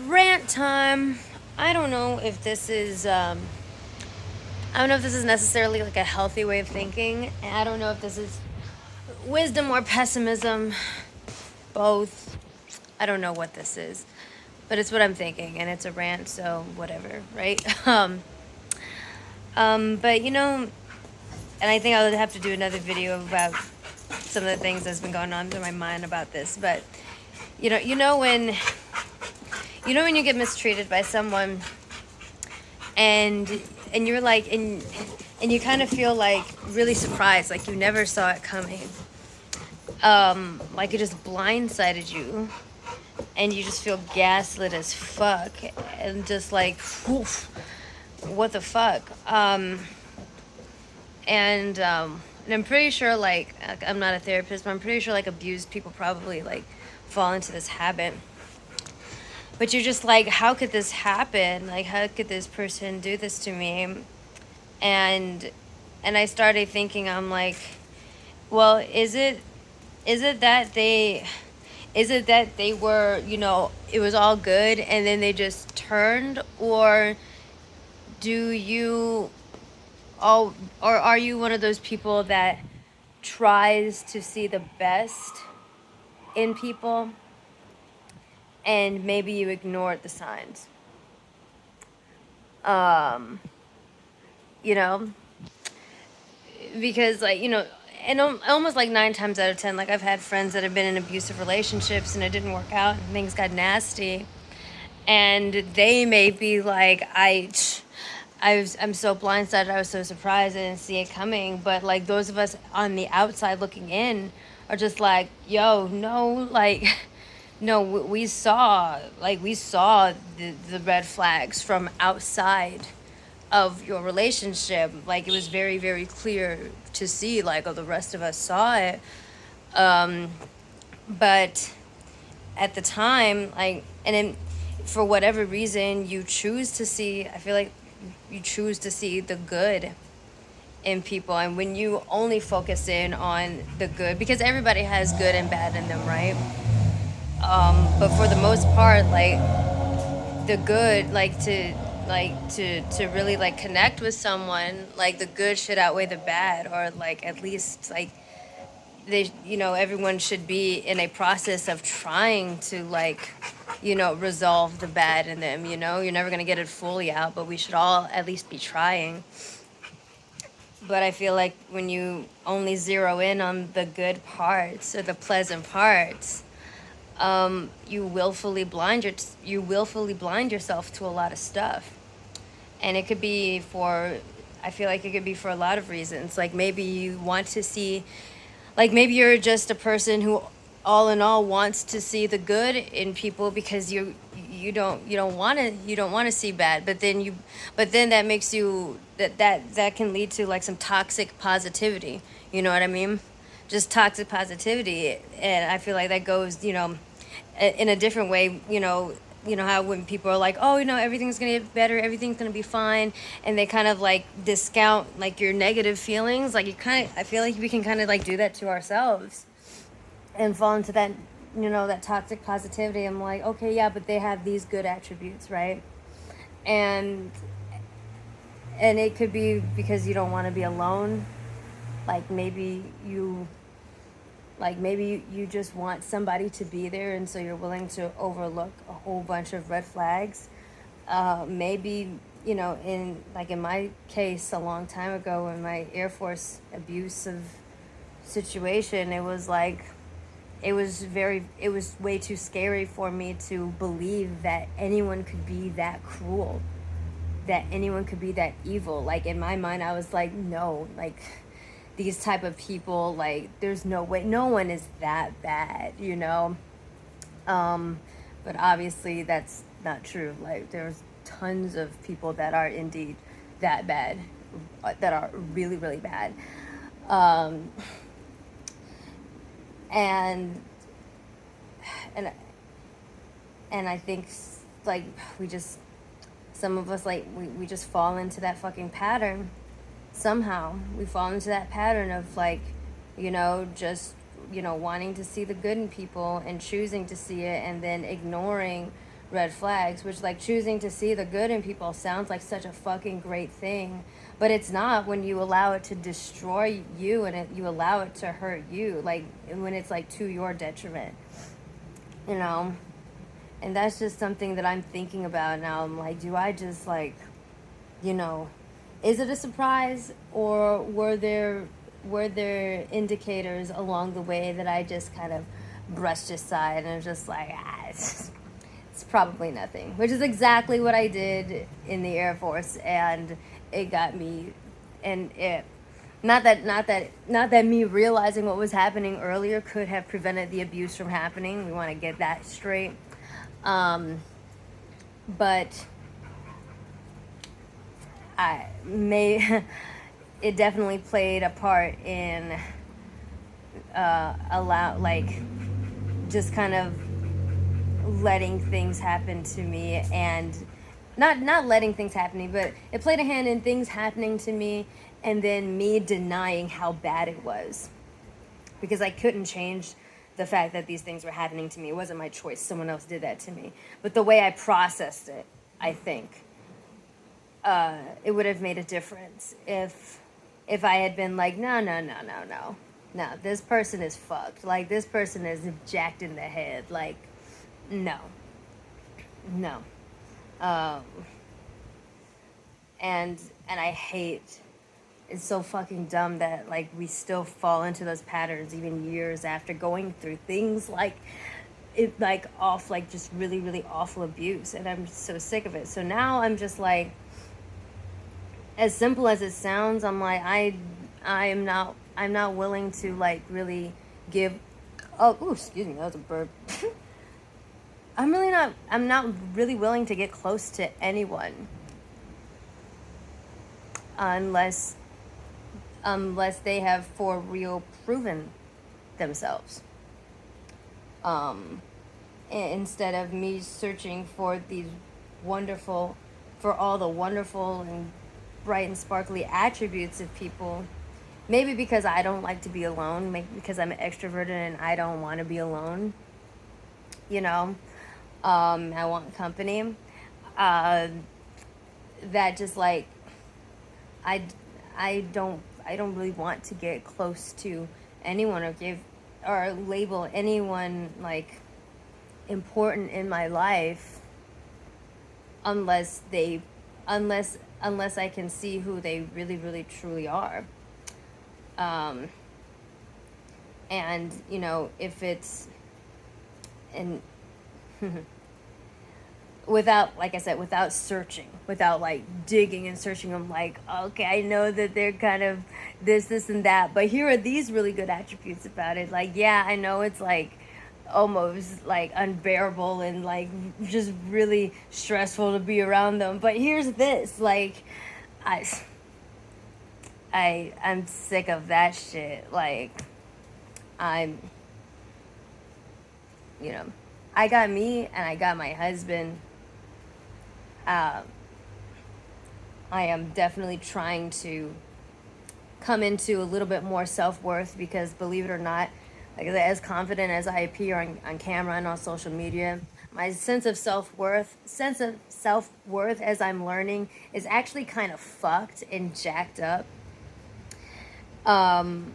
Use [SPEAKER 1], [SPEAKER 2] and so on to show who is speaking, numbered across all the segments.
[SPEAKER 1] Rant time. I don't know if this is I don't know if this is necessarily like a healthy way of thinking. And I don't know if this is wisdom or pessimism. Both. I don't know what this is. But it's what I'm thinking, and it's a rant, so whatever, right? But and I think I would have to do another video about some of the things that's been going on through my mind about this. But when you get mistreated by someone, and you're like, and you kind of feel like really surprised, like you never saw it coming, like it just blindsided you, and you just feel gaslit as fuck, and just like, woof, what the fuck. And I'm pretty sure, like, I'm not a therapist, but I'm pretty sure like abused people probably like fall into this habit. But you're just like, how could this happen? Like, how could this person do this to me? And I started thinking, I'm like, well, is it that they were, it was all good and then they just turned, or do you all, or are you one of those people that tries to see the best in people and maybe you ignored the signs? Um, you know, because like, and almost like 9 times out of 10, like I've had friends that have been in abusive relationships and it didn't work out and things got nasty, and they may be like, I'm so blindsided, I was so surprised, I didn't see it coming. But like those of us on the outside looking in are just like, yo, no, like, no, we saw the red flags from outside of your relationship. Like it was very, very clear to see, like, oh, the rest of us saw it. But at the time, like, and then for whatever reason you choose to see, I feel like you choose to see the good in people. And when you only focus in on the good, because everybody has good and bad in them, right? But for the most part, like, the good, to really like connect with someone, like the good should outweigh the bad, or like at least like they, everyone should be in a process of trying to, like, resolve the bad in them. You're never going to get it fully out, but we should all at least be trying. But I feel like when you only zero in on the good parts or the pleasant parts, you willfully blind yourself to a lot of stuff. And it could be for, I feel like it could be for a lot of reasons. Like maybe you want to see, like maybe you're just a person who all in all wants to see the good in people, because you don't want to see bad. But then that makes you, that can lead to like some toxic positivity. You know what I mean? Just toxic positivity. And I feel like that goes, in a different way. How when people are like, oh, everything's gonna get better, everything's gonna be fine, and they kind of like discount like your negative feelings. Like I feel like we can kind of like do that to ourselves and fall into that, that toxic positivity. I'm like, okay, yeah, but they have these good attributes, right? And it could be because you don't want to be alone. Like maybe you just want somebody to be there, and so you're willing to overlook a whole bunch of red flags. Maybe, in my case a long time ago, in my Air Force abusive situation, it was like, it was way too scary for me to believe that anyone could be that cruel, that anyone could be that evil. Like in my mind, I was like, no, like these type of people, like there's no way, no one is that bad. But obviously that's not true. Like there's tons of people that are indeed that bad, that are really, really bad. um, and and and I think, like, we just, some of us, like, we just fall into that fucking pattern. Somehow we fall into that pattern of, like, wanting to see the good in people and choosing to see it, and then ignoring red flags, which like choosing to see the good in people sounds like such a fucking great thing, but it's not when you allow it to destroy you and you allow it to hurt you, like when it's like to your detriment, you know. And that's just something that I'm thinking about now. I'm like, do I just like, you know, is it a surprise, or were there indicators along the way that I just kind of brushed aside and was just like, it's probably nothing, which is exactly what I did in the Air Force, and it got me, and it, not that me realizing what was happening earlier could have prevented the abuse from happening. We want to get that straight. But I may it definitely played a part in like just kind of letting things happen to me, and not letting things happen to me, but it played a hand in things happening to me and then me denying how bad it was, because I couldn't change the fact that these things were happening to me. It wasn't my choice. Someone else did that to me. But the way I processed it, I think, it would have made a difference if I had been like, no, no, no, no, no. No, this person is fucked. Like, this person is jacked in the head. Like, no. No. Um, and I hate, it's so fucking dumb that like we still fall into those patterns even years after going through things like it, like off, like just really really awful abuse, and I'm so sick of it. So now I'm just like, as simple as it sounds, I'm like, I'm not willing to like really give, oh ooh, excuse me, that was a burp. I'm not really willing to get close to anyone unless they have for real proven themselves. Instead of me searching for for all the wonderful and bright and sparkly attributes of people, maybe because I don't like to be alone, maybe because I'm extroverted and I don't want to be alone, you know. I want company. That just like, I, I don't really want to get close to anyone or give or label anyone like important in my life unless I can see who they really really truly are. And you know, if it's and without, like I said, without searching, without like digging and searching, I'm like, okay, I know that they're kind of this and that, but here are these really good attributes about it. Like, yeah, I know it's like almost like unbearable and like just really stressful to be around them, but here's this, like, I I'm sick of that shit. Like, I'm, you know, I got me and I got my husband. I am definitely trying to come into a little bit more self-worth, because believe it or not, like as confident as I appear on camera and on social media, my sense of self-worth as I'm learning is actually kind of fucked and jacked up. And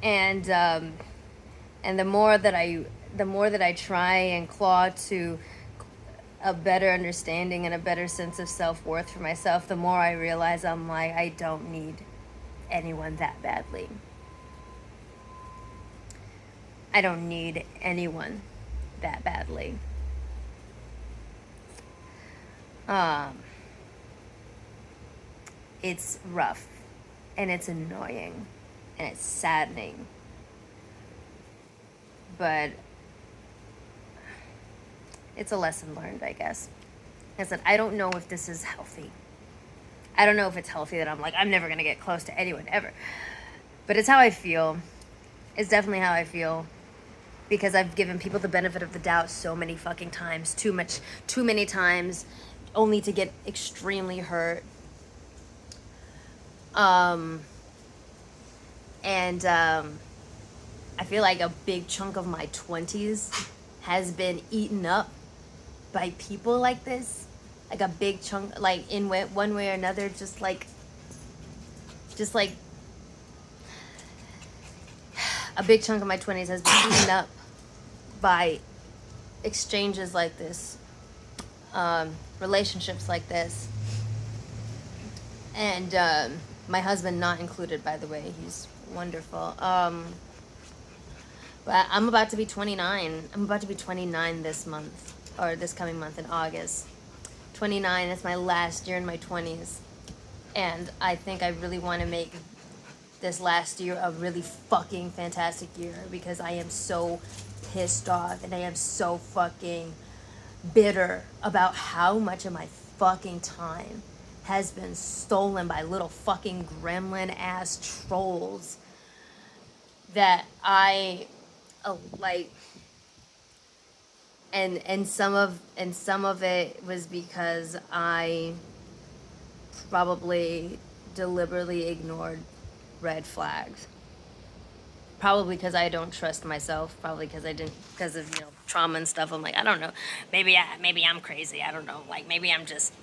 [SPEAKER 1] the more that I try and claw to a better understanding and a better sense of self-worth for myself, the more I realize I'm like, I don't need anyone that badly. I don't need anyone that badly. It's rough and it's annoying and it's saddening, but it's a lesson learned, I guess. I said, I don't know if this is healthy. I don't know if it's healthy that I'm like, I'm never going to get close to anyone ever. But it's how I feel. It's definitely how I feel. Because I've given people the benefit of the doubt so many fucking times. Too many times. Only to get extremely hurt. I feel like a big chunk of my 20s has been eaten up by people like this, like a big chunk, like in one way or another, just like a big chunk of my 20s has been eaten up by exchanges like this, relationships like this, and my husband not included, by the way. He's wonderful. But I'm about to be 29. I'm about to be 29 this month, or this coming month in August. 29, it's my last year in my 20s. And I think I really want to make this last year a really fucking fantastic year, because I am so pissed off and I am so fucking bitter about how much of my fucking time has been stolen by little fucking gremlin ass trolls that I like. And some of it was because I probably deliberately ignored red flags. Probably because I don't trust myself. Probably because because of trauma and stuff. I'm like, I don't know. Maybe I'm crazy. I don't know. Like maybe I'm just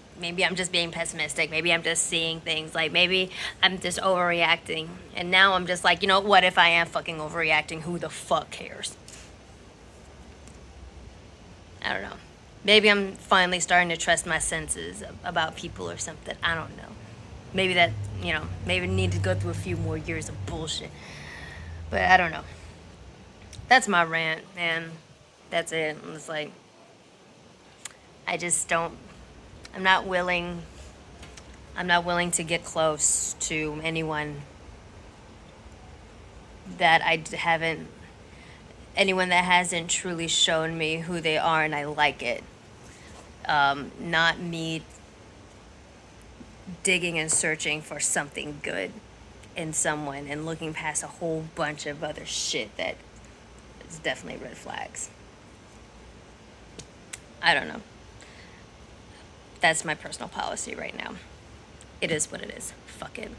[SPEAKER 1] being pessimistic. Maybe I'm just seeing things. Like maybe I'm just overreacting. And now I'm just like, what if I am fucking overreacting? Who the fuck cares? I don't know. Maybe I'm finally starting to trust my senses about people or something. I don't know. Maybe that, maybe I need to go through a few more years of bullshit. But I don't know. That's my rant, man. That's it. It's like, I just don't, I'm not willing to get close to anyone that anyone that hasn't truly shown me who they are and I like it. Not me digging and searching for something good in someone and looking past a whole bunch of other shit that is definitely red flags. I don't know. That's my personal policy right now. It is what it is. Fuck it.